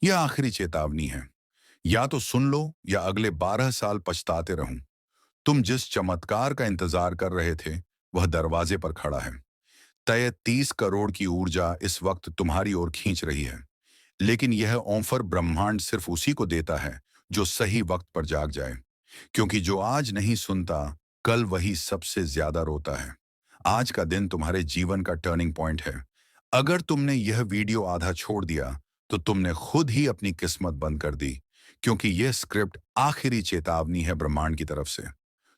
यह आखिरी चेतावनी है। या तो सुन लो या अगले 12 साल पछताते रहो। तुम जिस चमत्कार का इंतजार कर रहे थे वह दरवाजे पर खड़ा है। तय 30 करोड़ की ऊर्जा इस वक्त तुम्हारी ओर खींच रही है। लेकिन यह ऑफर ब्रह्मांड सिर्फ उसी को देता है जो सही वक्त पर जाग जाए। क्योंकि जो आज नहीं सुनता, कल वही सबसे ज्यादा रोता है। आज का दिन तुम्हारे जीवन का टर्निंग पॉइंट है। अगर तुमने यह वीडियो आधा छोड़ दिया तो तुमने खुद ही अपनी किस्मत बंद कर दी। क्योंकि यह स्क्रिप्ट आखिरी चेतावनी है ब्रह्मांड की तरफ से।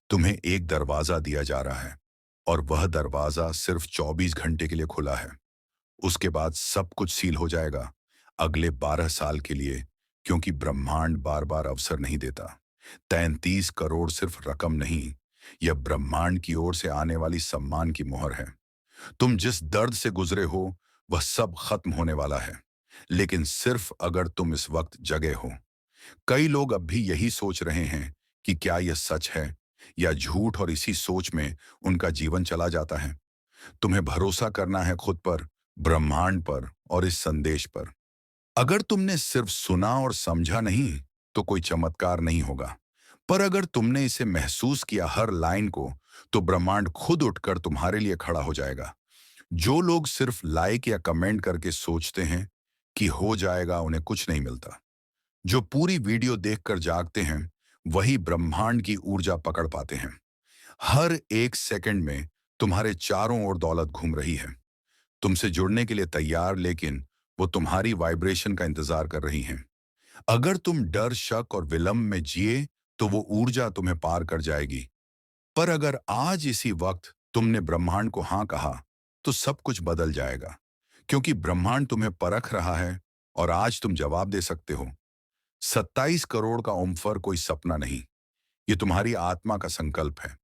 तुम्हें एक दरवाजा दिया जा रहा है और वह दरवाजा सिर्फ 24 घंटे के लिए खुला है। उसके बाद सब कुछ सील हो जाएगा अगले 12 साल के लिए। क्योंकि ब्रह्मांड बार बार अवसर नहीं देता। 33 करोड़ सिर्फ रकम नहीं, यह ब्रह्मांड की ओर से आने वाली सम्मान की मोहर है। तुम जिस दर्द से गुजरे हो वह सब खत्म होने वाला है। लेकिन सिर्फ अगर तुम इस वक्त जगे हो। कई लोग अब भी यही सोच रहे हैं कि क्या यह सच है या झूठ, और इसी सोच में उनका जीवन चला जाता है। तुम्हें भरोसा करना है खुद पर, ब्रह्मांड पर और इस संदेश पर। अगर तुमने सिर्फ सुना और समझा नहीं तो कोई चमत्कार नहीं होगा। पर अगर तुमने इसे महसूस किया हर लाइन को, तो ब्रह्मांड खुद उठकर तुम्हारे लिए खड़ा हो जाएगा। जो लोग सिर्फ लाइक या कमेंट करके सोचते हैं कि हो जाएगा, उन्हें कुछ नहीं मिलता। जो पूरी वीडियो देखकर जागते हैं वही ब्रह्मांड की ऊर्जा पकड़ पाते हैं। हर एक सेकंड में तुम्हारे चारों ओर दौलत घूम रही है, तुमसे जुड़ने के लिए तैयार, लेकिन वो तुम्हारी वाइब्रेशन का इंतजार कर रही हैं। अगर तुम डर, शक और विलंब में जिए तो वो ऊर्जा तुम्हें पार कर जाएगी। पर अगर आज इसी वक्त तुमने ब्रह्मांड को हाँ कहा, तो सब कुछ बदल जाएगा। क्योंकि ब्रह्मांड तुम्हें परख रहा है और आज तुम जवाब दे सकते हो। 27 करोड़ का ऑफर कोई सपना नहीं, ये तुम्हारी आत्मा का संकल्प है।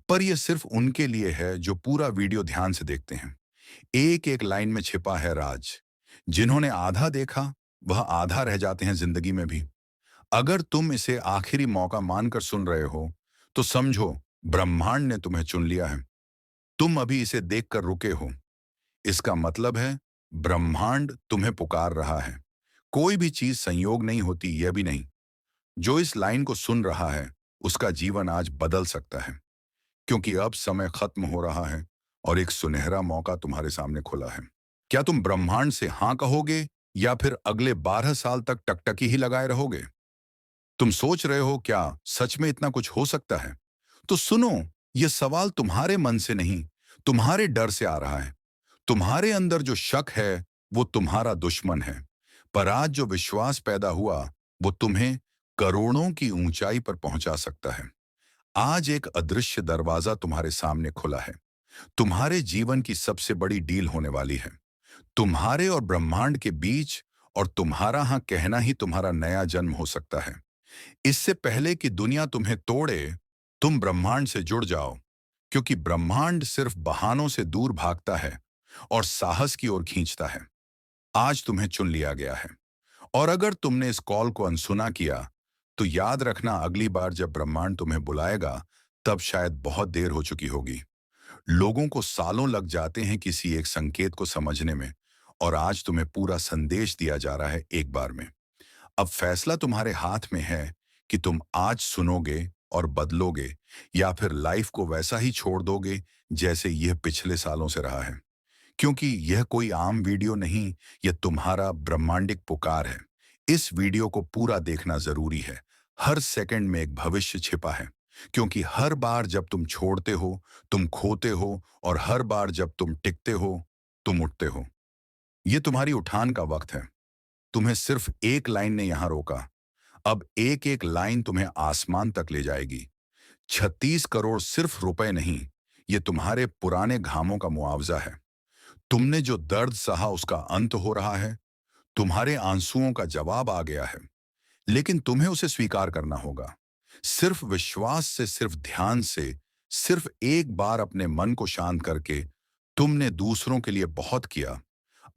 पर यह सिर्फ उनके लिए है जो पूरा वीडियो ध्यान से देखते हैं। एक एक लाइन में छिपा है राज। जिन्होंने आधा देखा वह आधा रह जाते हैं जिंदगी में भी। अगर तुम इसे आखिरी मौका मानकर सुन रहे हो तो समझो ब्रह्मांड ने तुम्हें चुन लिया है। तुम अभी इसे देखकर रुके हो, इसका मतलब है ब्रह्मांड तुम्हें पुकार रहा है। कोई भी चीज संयोग नहीं होती, यह भी नहीं। जो इस लाइन को सुन रहा है उसका जीवन आज बदल सकता है। क्योंकि अब समय खत्म हो रहा है और एक सुनहरा मौका तुम्हारे सामने खुला है। क्या तुम ब्रह्मांड से हाँ कहोगे या फिर अगले 12 साल तक टकटकी ही लगाए रहोगे? तुम सोच रहे हो क्या सच में इतना कुछ हो सकता है? तो सुनो, यह सवाल तुम्हारे मन से नहीं, तुम्हारे डर से आ रहा है। तुम्हारे अंदर जो शक है वो तुम्हारा दुश्मन है। पर आज जो विश्वास पैदा हुआ वो तुम्हें करोड़ों की ऊंचाई पर पहुंचा सकता है। आज एक अदृश्य दरवाजा तुम्हारे सामने खुला है। तुम्हारे जीवन की सबसे बड़ी डील होने वाली है। तुम्हारे और ब्रह्मांड के बीच, और तुम्हारा हाँ कहना ही तुम्हारा नया जन्म हो सकता है। इससे पहले कि दुनिया तुम्हें तोड़े, तुम ब्रह्मांड से जुड़ जाओ। क्योंकि ब्रह्मांड सिर्फ बहानों से दूर भागता है और साहस की ओर खींचता है। आज तुम्हें चुन लिया गया है। और अगर तुमने इस कॉल को अनसुना किया तो याद रखना, अगली बार जब ब्रह्मांड तुम्हें बुलाएगा तब शायद बहुत देर हो चुकी होगी। लोगों को सालों लग जाते हैं किसी एक संकेत को समझने में, और आज तुम्हें पूरा संदेश दिया जा रहा है एक बार में। अब फैसला तुम्हारे हाथ में है कि तुम आज सुनोगे और बदलोगे, या फिर लाइफ को वैसा ही छोड़ दोगे जैसे यह पिछले सालों से रहा है। क्योंकि यह कोई आम वीडियो नहीं, यह तुम्हारा ब्रह्मांडिक पुकार है। इस वीडियो को पूरा देखना जरूरी है। हर सेकंड में एक भविष्य छिपा है। क्योंकि हर बार जब तुम छोड़ते हो तुम खोते हो, और हर बार जब तुम टिकते हो तुम उठते हो। यह तुम्हारी उठान का वक्त है। तुम्हें सिर्फ एक लाइन ने यहां रोका। अब एक एक लाइन तुम्हें आसमान तक ले जाएगी। 36 करोड़ सिर्फ रुपए नहीं, ये तुम्हारे पुराने घामों का मुआवजा है। तुमने जो दर्द सहा उसका अंत हो रहा है। तुम्हारे आंसुओं का जवाब आ गया है। लेकिन तुम्हें उसे स्वीकार करना होगा। सिर्फ विश्वास से, सिर्फ ध्यान से, सिर्फ एक बार अपने मन को शांत करके। तुमने दूसरों के लिए बहुत किया,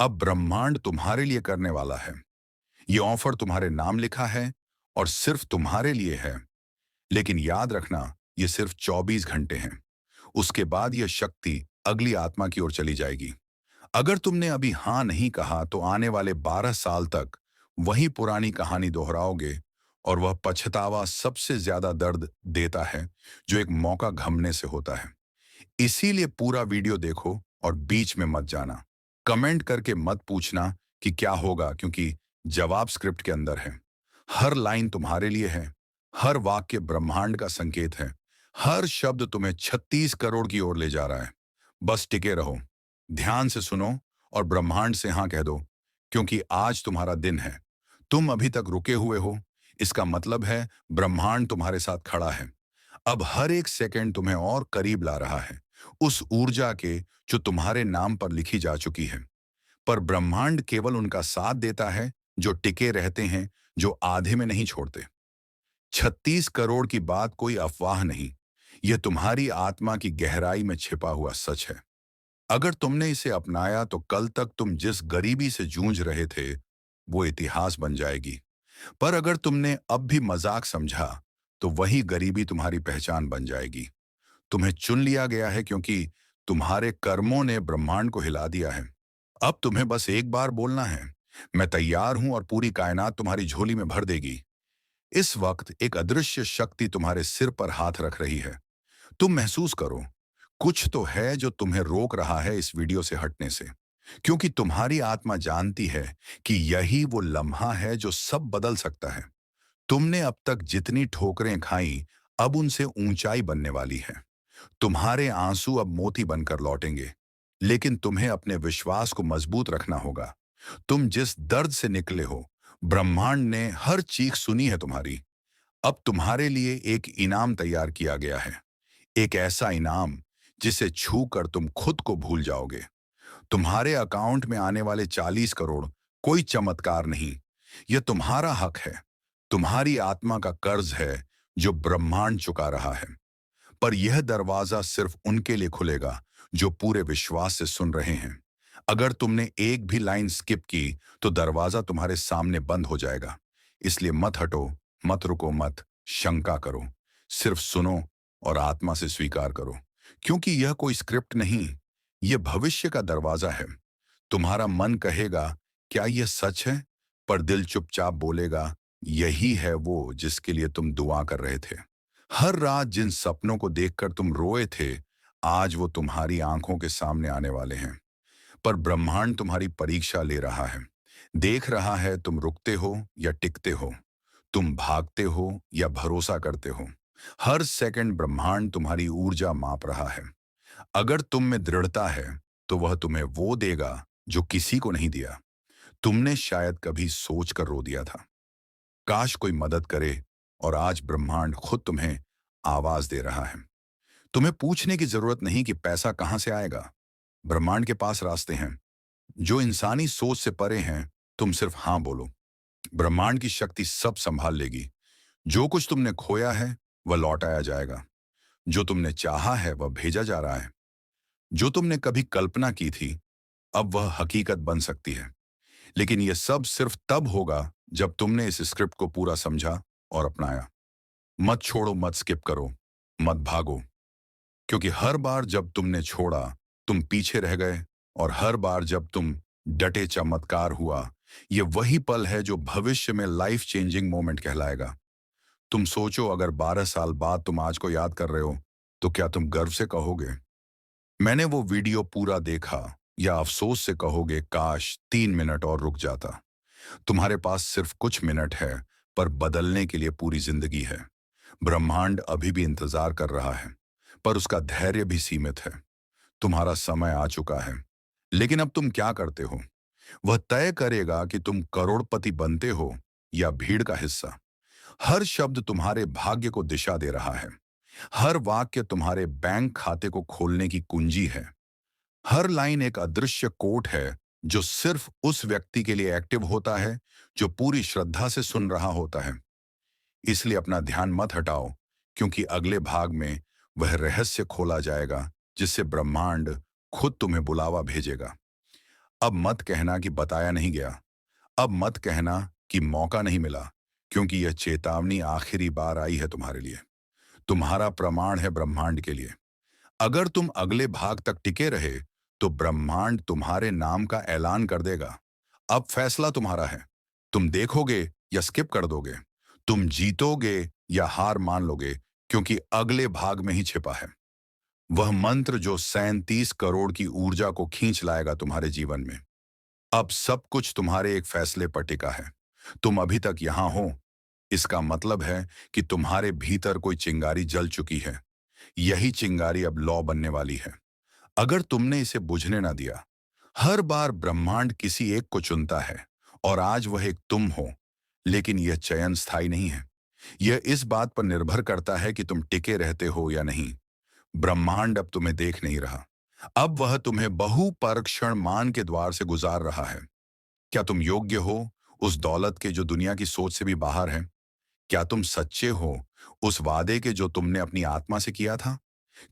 अब ब्रह्मांड तुम्हारे लिए करने वाला है। ये ऑफर तुम्हारे नाम लिखा है और सिर्फ तुम्हारे लिए है। लेकिन याद रखना, ये सिर्फ 24 घंटे हैं। उसके बाद यह शक्ति अगली आत्मा की ओर चली जाएगी। अगर तुमने अभी हाँ नहीं कहा तो आने वाले 12 साल तक वही पुरानी कहानी दोहराओगे और वह पछतावा सबसे ज्यादा दर्द देता है जो एक मौका घमने से होता है। इसीलिए पूरा वीडियो देखो और बीच में मत जाना। कमेंट करके मत पूछना कि क्या होगा, क्योंकि जवाब स्क्रिप्ट के अंदर है। हर लाइन तुम्हारे लिए है, हर वाक्य ब्रह्मांड का संकेत है, हर शब्द तुम्हें 36 करोड़ की ओर ले जा रहा है। बस टिके रहो, ध्यान से सुनो और ब्रह्मांड से हाँ कह दो, क्योंकि आज तुम्हारा दिन है। तुम अभी तक रुके हुए हो, इसका मतलब है ब्रह्मांड तुम्हारे साथ खड़ा है। अब हर एक सेकंड तुम्हें और करीब ला रहा है उस ऊर्जा के जो तुम्हारे नाम पर लिखी जा चुकी है। पर ब्रह्मांड केवल उनका साथ देता है जो टिके रहते हैं, जो आधे में नहीं छोड़ते। 36 करोड़ की बात कोई अफवाह नहीं, यह तुम्हारी आत्मा की गहराई में छिपा हुआ सच है। अगर तुमने इसे अपनाया तो कल तक तुम जिस गरीबी से जूझ रहे थे वो इतिहास बन जाएगी। पर अगर तुमने अब भी मजाक समझा तो वही गरीबी तुम्हारी पहचान बन जाएगी। तुम्हें चुन लिया गया है क्योंकि तुम्हारे कर्मों ने ब्रह्मांड को हिला दिया है। अब तुम्हें बस एक बार बोलना है, मैं तैयार हूं, और पूरी कायनात तुम्हारी झोली में भर देगी। इस वक्त एक अदृश्य शक्ति तुम्हारे सिर पर हाथ रख रही है। तुम महसूस करो, कुछ तो है जो तुम्हें रोक रहा है इस वीडियो से हटने से, क्योंकि तुम्हारी आत्मा जानती है कि यही वो लम्हा है जो सब बदल सकता है। तुमने अब तक जितनी ठोकरें खाई, अब उनसे ऊंचाई बनने वाली है। तुम्हारे आंसू अब मोती बनकर लौटेंगे, लेकिन तुम्हें अपने विश्वास को मजबूत रखना होगा। तुम जिस दर्द से निकले हो, ब्रह्मांड ने हर चीख सुनी है तुम्हारी। अब तुम्हारे लिए एक इनाम तैयार किया गया है, एक ऐसा इनाम जिसे छूकर तुम खुद को भूल जाओगे। तुम्हारे अकाउंट में आने वाले 40 करोड़ कोई चमत्कार नहीं, यह तुम्हारा हक है, तुम्हारी आत्मा का कर्ज है जो ब्रह्मांड चुका रहा है। पर यह दरवाजा सिर्फ उनके लिए खुलेगा जो पूरे विश्वास से सुन रहे हैं। अगर तुमने एक भी लाइन स्किप की तो दरवाजा तुम्हारे सामने बंद हो जाएगा। इसलिए मत हटो, मत रुको, मत शंका करो, सिर्फ सुनो और आत्मा से स्वीकार करो, क्योंकि यह कोई स्क्रिप्ट नहीं, यह भविष्य का दरवाजा है। तुम्हारा मन कहेगा क्या यह सच है, पर दिल चुपचाप बोलेगा यही है वो जिसके लिए तुम दुआ कर रहे थे। हर रात जिन सपनों को देखकर तुम रोए थे, आज वो तुम्हारी आंखों के सामने आने वाले हैं। पर ब्रह्मांड तुम्हारी परीक्षा ले रहा है, देख रहा है तुम रुकते हो या टिकते हो, तुम भागते हो या भरोसा करते हो। हर सेकंड ब्रह्मांड तुम्हारी ऊर्जा माप रहा है। अगर तुम में दृढ़ता है तो वह तुम्हें वो देगा जो किसी को नहीं दिया। तुमने शायद कभी सोच कर रो दिया था, काश कोई मदद करे, और आज ब्रह्मांड खुद तुम्हें आवाज दे रहा है। तुम्हें पूछने की जरूरत नहीं कि पैसा कहां से आएगा, ब्रह्मांड के पास रास्ते हैं जो इंसानी सोच से परे हैं। तुम सिर्फ हाँ बोलो, ब्रह्मांड की शक्ति सब संभाल लेगी। जो कुछ तुमने खोया है वह लौट आया जाएगा, जो तुमने चाहा है वह भेजा जा रहा है, जो तुमने कभी कल्पना की थी अब वह हकीकत बन सकती है। लेकिन यह सब सिर्फ तब होगा जब तुमने इस स्क्रिप्ट को पूरा समझा और अपनाया। मत छोड़ो, मत स्किप करो, मत भागो, क्योंकि हर बार जब तुमने छोड़ा तुम पीछे रह गए, और हर बार जब तुम डटे चमत्कार हुआ। ये वही पल है जो भविष्य में लाइफ चेंजिंग मोमेंट कहलाएगा। तुम सोचो, अगर 12 साल बाद तुम आज को याद कर रहे हो तो क्या तुम गर्व से कहोगे मैंने वो वीडियो पूरा देखा, या अफसोस से कहोगे काश 3 मिनट और रुक जाता। तुम्हारे पास सिर्फ कुछ मिनट है, पर बदलने के लिए पूरी जिंदगी है। ब्रह्मांड अभी भी इंतजार कर रहा है, पर उसका धैर्य भी सीमित है। तुम्हारा समय आ चुका है, लेकिन अब तुम क्या करते हो वह तय करेगा कि तुम करोड़पति बनते हो या भीड़ का हिस्सा। हर शब्द तुम्हारे भाग्य को दिशा दे रहा है, हर वाक्य तुम्हारे बैंक खाते को खोलने की कुंजी है। हर लाइन एक अदृश्य कोड है जो सिर्फ उस व्यक्ति के लिए एक्टिव होता है जो पूरी श्रद्धा से सुन रहा होता है। इसलिए अपना ध्यान मत हटाओ, क्योंकि अगले भाग में वह रहस्य खोला जाएगा जिससे ब्रह्मांड खुद तुम्हें बुलावा भेजेगा। अब मत कहना कि बताया नहीं गया, अब मत कहना कि मौका नहीं मिला, क्योंकि यह चेतावनी आखिरी बार आई है तुम्हारे लिए। तुम्हारा प्रमाण है ब्रह्मांड के लिए। अगर तुम अगले भाग तक टिके रहे तो ब्रह्मांड तुम्हारे नाम का ऐलान कर देगा। अब फैसला तुम्हारा है, तुम देखोगे या स्किप कर दोगे? तुम जीतोगे या हार मान लोगे? क्योंकि अगले भाग में ही छिपा है वह मंत्र जो 37 करोड़ की ऊर्जा को खींच लाएगा तुम्हारे जीवन में। अब सब कुछ तुम्हारे एक फैसले पर टिका है। तुम अभी तक यहां हो, इसका मतलब है कि तुम्हारे भीतर कोई चिंगारी जल चुकी है। यही चिंगारी अब लौ बनने वाली है अगर तुमने इसे बुझने ना दिया। हर बार ब्रह्मांड किसी एक को चुनता है और आज वह एक तुम हो। लेकिन यह चयन स्थायी नहीं है। यह इस बात पर निर्भर करता है कि तुम टिके रहते हो या नहीं। ब्रह्मांड अब तुम्हें देख नहीं रहा। अब वह तुम्हें बहुपरीक्षण मान के द्वार से गुजार रहा है। क्या तुम योग्य हो उस दौलत के जो दुनिया की सोच से भी बाहर है? क्या तुम सच्चे हो उस वादे के जो तुमने अपनी आत्मा से किया था?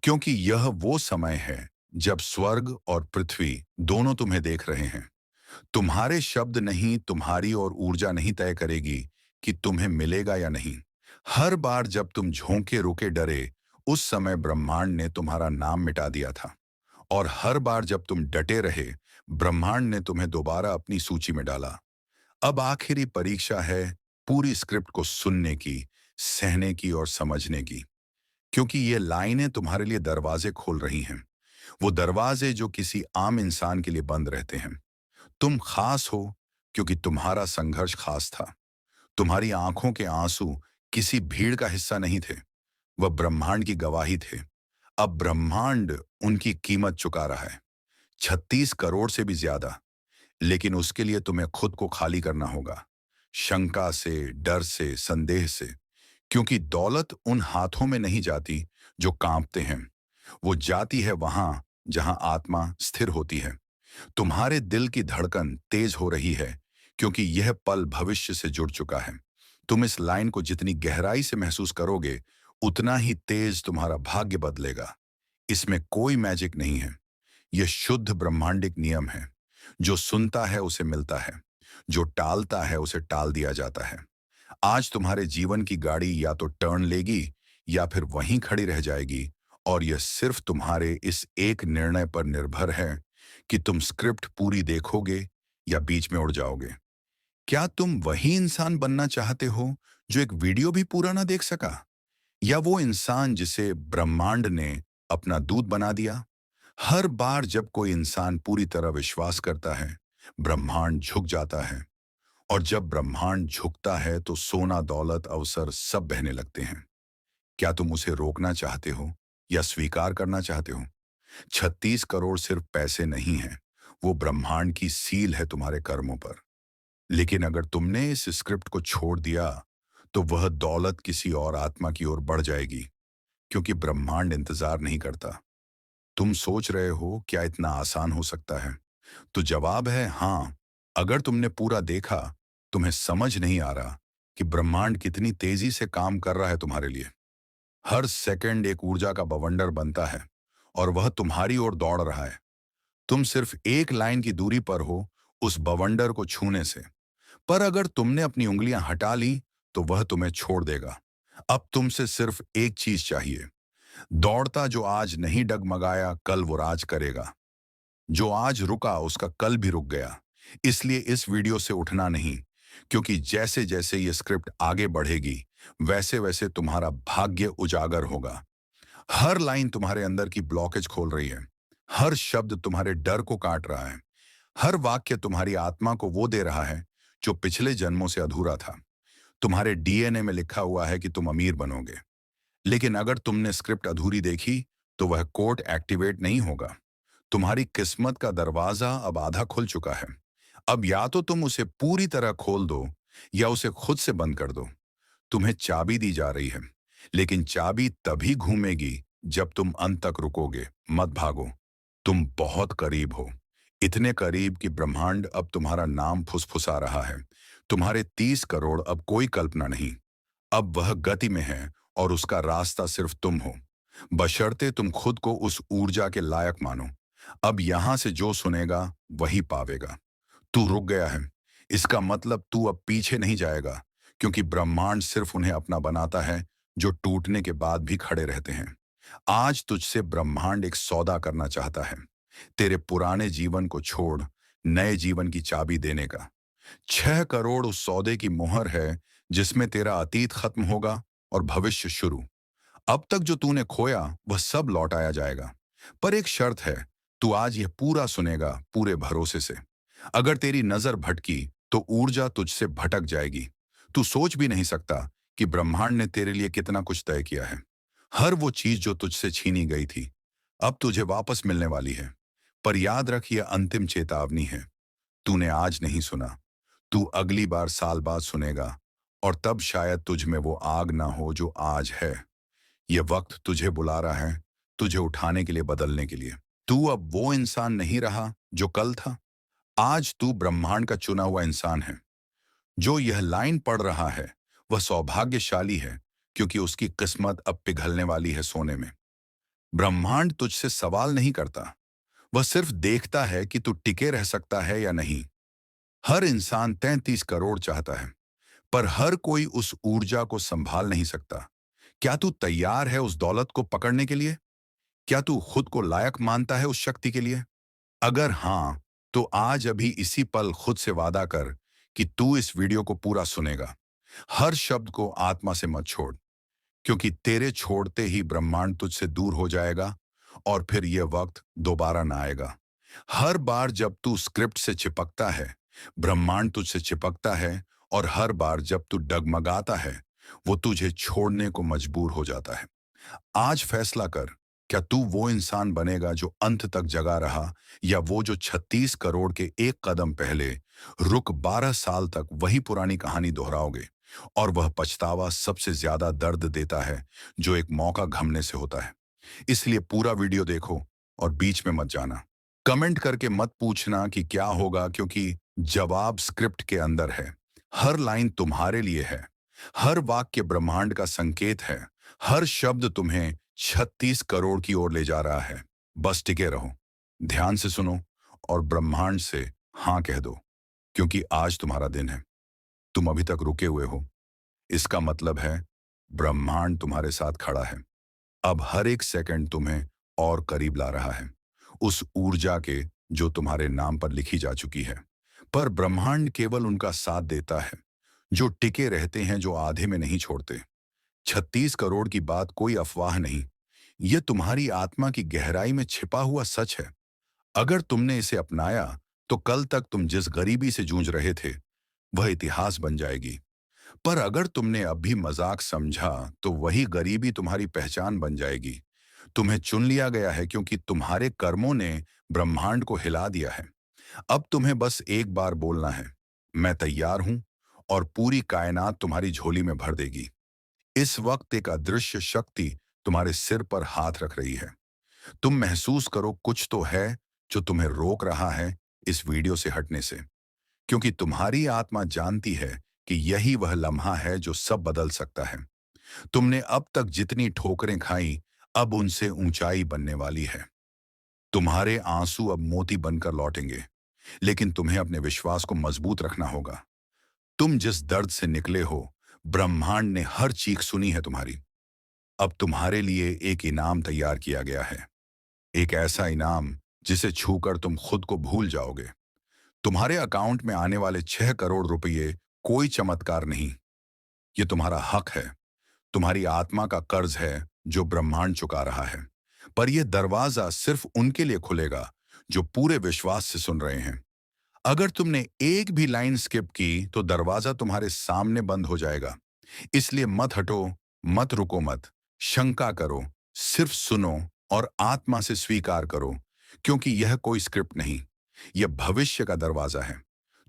क्योंकि यह वो समय है जब स्वर्ग और पृथ्वी दोनों तुम्हें देख रहे हैं। तुम्हारे शब्द नहीं, तुम्हारी और ऊर्जा नहीं तय करेगी कि तुम्हें मिलेगा या नहीं। हर बार जब तुम झोंके रुके डरे, उस समय ब्रह्मांड ने तुम्हारा नाम मिटा दिया था। और हर बार जब तुम डटे रहे, ब्रह्मांड ने तुम्हें दोबारा अपनी सूची में डाला। अब आखिरी परीक्षा है पूरी स्क्रिप्ट को सुनने की, सहने की और समझने की। क्योंकि ये लाइनें तुम्हारे लिए दरवाजे खोल रही हैं। वो दरवाजे जो किसी आम इंसान के लिए बंद रहते हैं। तुम खास हो क्योंकि तुम्हारा संघर्ष खास था। तुम्हारी आंखों के आंसू किसी भीड़ का हिस्सा नहीं थे, वह ब्रह्मांड की गवाही थे। अब ब्रह्मांड उनकी कीमत चुका रहा है, 36 करोड़ से भी ज्यादा। लेकिन उसके लिए तुम्हें खुद को खाली करना होगा, शंका से, डर से, संदेह से। क्योंकि दौलत उन हाथों में नहीं जाती जो कांपते हैं, वो जाती है वहां जहां आत्मा स्थिर होती है। तुम्हारे दिल की धड़कन तेज हो रही है क्योंकि यह पल भविष्य से जुड़ चुका है। तुम इस लाइन को जितनी गहराई से महसूस करोगे, उतना ही तेज तुम्हारा भाग्य बदलेगा। इसमें कोई मैजिक नहीं है, यह शुद्ध ब्रह्मांडिक नियम है। जो सुनता है उसे मिलता है, जो टालता है उसे टाल दिया जाता है। आज तुम्हारे जीवन की गाड़ी या तो टर्न लेगी या फिर वहीं खड़ी रह जाएगी। और यह सिर्फ तुम्हारे इस एक निर्णय पर निर्भर है कि तुम स्क्रिप्ट पूरी देखोगे या बीच में उड़ जाओगे। क्या तुम वही इंसान बनना चाहते हो जो एक वीडियो भी पूरा ना देख सका, या वो इंसान जिसे ब्रह्मांड ने अपना दूत बना दिया? हर बार जब कोई इंसान पूरी तरह विश्वास करता है, ब्रह्मांड झुक जाता है। और जब ब्रह्मांड झुकता है तो सोना, दौलत, अवसर सब बहने लगते हैं। क्या तुम उसे रोकना चाहते हो या स्वीकार करना चाहते हो? 36 करोड़ सिर्फ पैसे नहीं हैं, वो ब्रह्मांड की सील है तुम्हारे कर्मों पर। लेकिन अगर तुमने इस स्क्रिप्ट को छोड़ दिया, तो वह दौलत किसी और आत्मा की ओर बढ़ जाएगी। क्योंकि ब्रह्मांड इंतजार नहीं करता। तुम सोच रहे हो क्या इतना आसान हो सकता है? तो जवाब है हाँ। अगर तुमने पूरा देखा, तुम्हें समझ नहीं आ रहा कि ब्रह्मांड कितनी तेजी से काम कर रहा है तुम्हारे लिए। हर सेकंड एक ऊर्जा का बवंडर बनता है और वह तुम्हारी ओर दौड़ रहा है। तुम सिर्फ एक लाइन की दूरी पर हो उस बवंडर को छूने से। पर अगर तुमने अपनी उंगलियां हटा ली, तो वह तुम्हें छोड़ देगा। अब तुमसे सिर्फ एक चीज चाहिए। दौड़ता जो आज नहीं डगमगाया, कल वो राज करेगा। जो आज रुका उसका कल भी रुक गया। इसलिए इस वीडियो से उठना नहीं, क्योंकि जैसे जैसे ये स्क्रिप्ट आगे बढ़ेगी, वैसे वैसे तुम्हारा भाग्य उजागर होगा। हर लाइन तुम्हारे अंदर की ब्लॉकेज खोल रही है। हर शब्द तुम्हारे डर को काट रहा है। हर वाक्य तुम्हारी आत्मा को वो दे रहा है जो पिछले जन्मों से अधूरा था। तुम्हारे डीएनए में लिखा हुआ है कि तुम अमीर बनोगे। लेकिन अगर तुमने स्क्रिप्ट अधूरी देखी, तो वह कोड एक्टिवेट नहीं होगा। तुम्हारी किस्मत का दरवाजा अब आधा खुल चुका है। अब या तो तुम उसे पूरी तरह खोल दो या उसे खुद से बंद कर दो। तुम्हें चाबी दी जा रही है, लेकिन चाबी तभी घूमेगी जब तुम अंत तक रुकोगे। मत भागो, तुम बहुत करीब हो। इतने करीब कि ब्रह्मांड अब तुम्हारा नाम फुसफुसा रहा है। तुम्हारे 30 करोड़ अब कोई कल्पना नहीं। अब वह गति में है और उसका रास्ता सिर्फ तुम हो, बशर्ते तुम खुद को उस ऊर्जा के लायक मानो। अब यहां से जो सुनेगा वही पावेगा। तू रुक गया है, इसका मतलब तू अब पीछे नहीं जाएगा। क्योंकि ब्रह्मांड सिर्फ उन्हें अपना बनाता है जो टूटने के बाद भी खड़े रहते हैं। आज तुझसे ब्रह्मांड एक सौदा करना चाहता है, तेरे पुराने जीवन को छोड़ नए जीवन की चाबी देने का। 6 करोड़ उस सौदे की मोहर है जिसमें तेरा अतीत खत्म होगा और भविष्य शुरू। अब तक जो तूने खोया वह सब लौटाया जाएगा। पर एक शर्त है, तू आज यह पूरा सुनेगा पूरे भरोसे से। अगर तेरी नजर भटकी तो ऊर्जा तुझसे भटक जाएगी। तू सोच भी नहीं सकता कि ब्रह्मांड ने तेरे लिए कितना कुछ तय किया है। हर वो चीज जो तुझसे छीनी गई थी अब तुझे वापस मिलने वाली है। पर याद रख, यह अंतिम चेतावनी है। तूने आज नहीं सुना, तू अगली बार साल बाद सुनेगा, और तब शायद तुझ में वो आग ना हो जो आज है। ये वक्त तुझे बुला रहा है, तुझे उठाने के लिए, बदलने के लिए। तू अब वो इंसान नहीं रहा जो कल था। आज तू ब्रह्मांड का चुना हुआ इंसान है। जो यह लाइन पढ़ रहा है वह सौभाग्यशाली है, क्योंकि उसकी किस्मत अब पिघलने वाली है सोने में। ब्रह्मांड तुझसे सवाल नहीं करता, वह सिर्फ देखता है कि तू टिके रह सकता है या नहीं। हर इंसान 33 करोड़ चाहता है, पर हर कोई उस ऊर्जा को संभाल नहीं सकता। क्या तू तैयार है उस दौलत को पकड़ने के लिए? क्या तू खुद को लायक मानता है उस शक्ति के लिए? अगर हाँ, तो आज अभी इसी पल खुद से वादा कर कि तू इस वीडियो को पूरा सुनेगा। हर शब्द को आत्मा से मत छोड़, क्योंकि तेरे छोड़ते ही ब्रह्मांड तुझसे दूर हो जाएगा और फिर यह वक्त दोबारा ना आएगा। हर बार जब तू स्क्रिप्ट से चिपकता है, ब्रह्मांड तुझसे चिपकता है, और हर बार जब तू डगमगाता है, वो तुझे छोड़ने को मजबूर हो जाता है। आज फैसला कर, क्या तू वो इंसान बनेगा जो अंत तक जगा रहा, या वो जो 36 करोड़ के एक कदम पहले रुक 12 साल तक वही पुरानी कहानी दोहराओगे। और वह पछतावा सबसे ज्यादा दर्द देता है जो एक मौका घमने से होता है। इसलिए पूरा वीडियो देखो और बीच में मत जाना। कमेंट करके मत पूछना कि क्या होगा, क्योंकि जवाब स्क्रिप्ट के अंदर है। हर लाइन तुम्हारे लिए है, हर वाक्य ब्रह्मांड का संकेत है, हर शब्द तुम्हें 36 करोड़ की ओर ले जा रहा है। बस टिके रहो, ध्यान से सुनो, और ब्रह्मांड से हाँ कह दो, क्योंकि आज तुम्हारा दिन है। तुम अभी तक रुके हुए हो, इसका मतलब है ब्रह्मांड तुम्हारे साथ खड़ा है। अब हर एक सेकंड तुम्हें और करीब ला रहा है उस ऊर्जा के जो तुम्हारे नाम पर लिखी जा चुकी है। पर ब्रह्मांड केवल उनका साथ देता है जो टिके रहते हैं, जो आधे में नहीं छोड़ते। 36 करोड़ की बात कोई अफवाह नहीं, यह तुम्हारी आत्मा की गहराई में छिपा हुआ सच है। अगर तुमने इसे अपनाया तो कल तक तुम जिस गरीबी से जूझ रहे थे वह इतिहास बन जाएगी। पर अगर तुमने अब भी मजाक समझा तो वही गरीबी तुम्हारी पहचान बन जाएगी। तुम्हें चुन लिया गया है क्योंकि तुम्हारे कर्मों ने ब्रह्मांड को हिला दिया है। अब तुम्हें बस एक बार बोलना है, मैं तैयार हूं, और पूरी कायनात तुम्हारी झोली में भर देगी। इस वक्त एक अदृश्य शक्ति तुम्हारे सिर पर हाथ रख रही है। तुम महसूस करो, कुछ तो है जो तुम्हें रोक रहा है इस वीडियो से हटने से, क्योंकि तुम्हारी आत्मा जानती है कि यही वह लम्हा है जो सब बदल सकता है। तुमने अब तक जितनी ठोकरें खाई, अब उनसे ऊंचाई बनने वाली है। तुम्हारे आंसू अब मोती बनकर लौटेंगे, लेकिन तुम्हें अपने विश्वास को मजबूत रखना होगा। तुम जिस दर्द से निकले हो, ब्रह्मांड ने हर चीख सुनी है तुम्हारी। अब तुम्हारे लिए एक इनाम तैयार किया गया है, एक ऐसा इनाम जिसे छूकर तुम खुद को भूल जाओगे। तुम्हारे अकाउंट में आने वाले 6 करोड़ रुपये कोई चमत्कार नहीं, ये तुम्हारा हक है, तुम्हारी आत्मा का कर्ज है जो ब्रह्मांड चुका रहा है। पर यह दरवाजा सिर्फ उनके लिए खुलेगा जो पूरे विश्वास से सुन रहे हैं। अगर तुमने एक भी लाइन स्किप की तो दरवाजा तुम्हारे सामने बंद हो जाएगा। इसलिए मत हटो, मत रुको, मत शंका करो, सिर्फ सुनो और आत्मा से स्वीकार करो, क्योंकि यह कोई स्क्रिप्ट नहीं, यह भविष्य का दरवाजा है।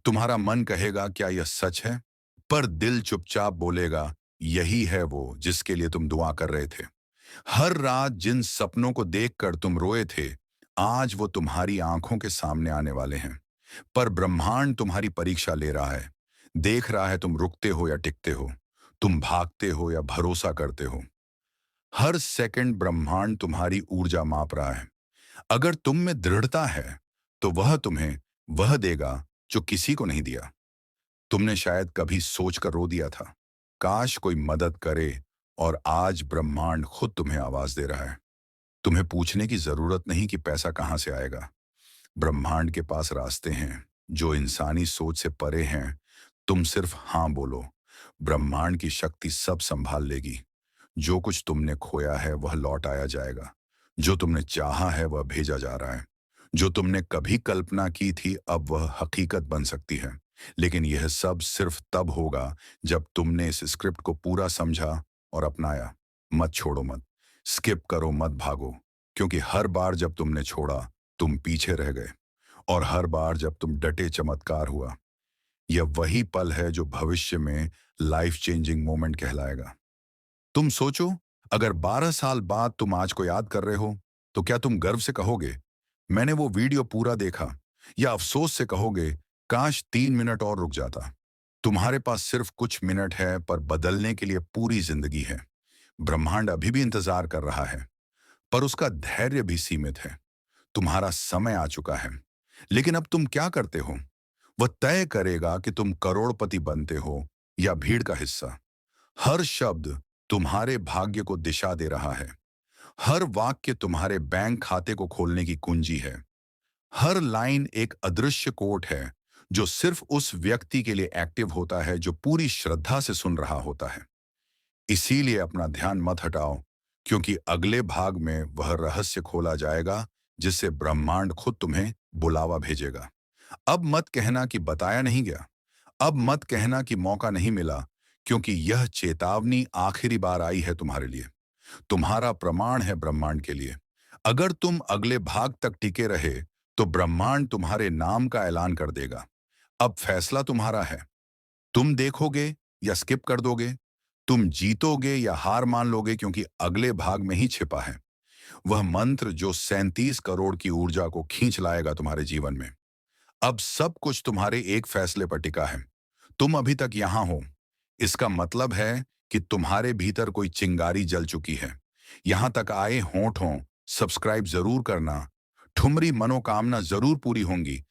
तुम्हारा मन कहेगा क्या यह सच है, पर दिल चुपचाप बोलेगा यही है वो जिसके लिए तुम दुआ कर रहे थे। हर रात जिन सपनों को देखकर तुम रोए थे, आज वो तुम्हारी आंखों के सामने आने वाले हैं। पर ब्रह्मांड तुम्हारी परीक्षा ले रहा है, देख रहा है तुम रुकते हो या टिकते हो, तुम भागते हो या भरोसा करते हो। हर सेकंड ब्रह्मांड तुम्हारी ऊर्जा माप रहा है। अगर तुम में दृढ़ता है तो वह तुम्हें वह देगा जो किसी को नहीं दिया। तुमने शायद कभी सोचकर रो दिया था, काश कोई मदद करे, और आज ब्रह्मांड खुद तुम्हें आवाज दे रहा है। तुम्हें पूछने की जरूरत नहीं कि पैसा कहां से आएगा, ब्रह्मांड के पास रास्ते हैं। जो इंसानी सोच से परे हैं। तुम सिर्फ हाँ बोलो, ब्रह्मांड की शक्ति सब संभाल लेगी। जो कुछ तुमने खोया है वह लौट आया जाएगा। जो तुमने चाहा है वह भेजा जा रहा है। जो तुमने कभी कल्पना की थी अब वह हकीकत बन सकती है। लेकिन यह सब सिर्फ तब होगा जब तुमने इस स्क्रिप्ट को पूरा समझा और अपनाया। मत छोड़ो, मत स्किप करो, मत भागो। क्योंकि हर बार जब तुमने छोड़ा, तुम पीछे रह गए। और हर बार जब तुम डटे, चमत्कार हुआ। यह वही पल है जो भविष्य में लाइफ चेंजिंग मोमेंट कहलाएगा। तुम सोचो, अगर 12 साल बाद तुम आज को याद कर रहे हो, तो क्या तुम गर्व से कहोगे मैंने वो वीडियो पूरा देखा, या अफसोस से कहोगे काश 3 मिनट और रुक जाता। तुम्हारे पास सिर्फ कुछ मिनट है, पर बदलने के लिए पूरी जिंदगी है। ब्रह्मांड अभी भी इंतजार कर रहा है, पर उसका धैर्य भी सीमित है। तुम्हारा समय आ चुका है। लेकिन अब तुम क्या करते हो, वह तय करेगा कि तुम करोड़पति बनते हो या भीड़ का हिस्सा। हर शब्द तुम्हारे भाग्य को दिशा दे रहा है। हर वाक्य तुम्हारे बैंक खाते को खोलने की कुंजी है। हर लाइन एक अदृश्य कोड है, जो सिर्फ उस व्यक्ति के लिए एक्टिव होता है जो पूरी श्रद्धा से सुन रहा होता है। इसीलिए अपना ध्यान मत हटाओ, क्योंकि अगले भाग में वह रहस्य खोला जाएगा जिससे ब्रह्मांड खुद तुम्हें बुलावा भेजेगा। अब मत कहना कि बताया नहीं गया। अब मत कहना कि मौका नहीं मिला, क्योंकि यह चेतावनी आखिरी बार आई है तुम्हारे लिए। तुम्हारा प्रमाण है ब्रह्मांड के लिए। अगर तुम अगले भाग तक टिके रहे, तो ब्रह्मांड तुम्हारे नाम का ऐलान कर देगा। अब फैसला तुम्हारा है। तुम देखोगे या स्किप कर दोगे। तुम जीतोगे या हार मान लोगे, क्योंकि अगले भाग में ही छिपा है वह मंत्र जो 37 करोड़ की ऊर्जा को खींच लाएगा तुम्हारे जीवन में। अब सब कुछ तुम्हारे एक फैसले पर टिका है। तुम अभी तक यहां हो, इसका मतलब है कि तुम्हारे भीतर कोई चिंगारी जल चुकी है। यहां तक आए होंठों, सब्सक्राइब जरूर करना। ठुमरी मनोकामना जरूर पूरी होंगी,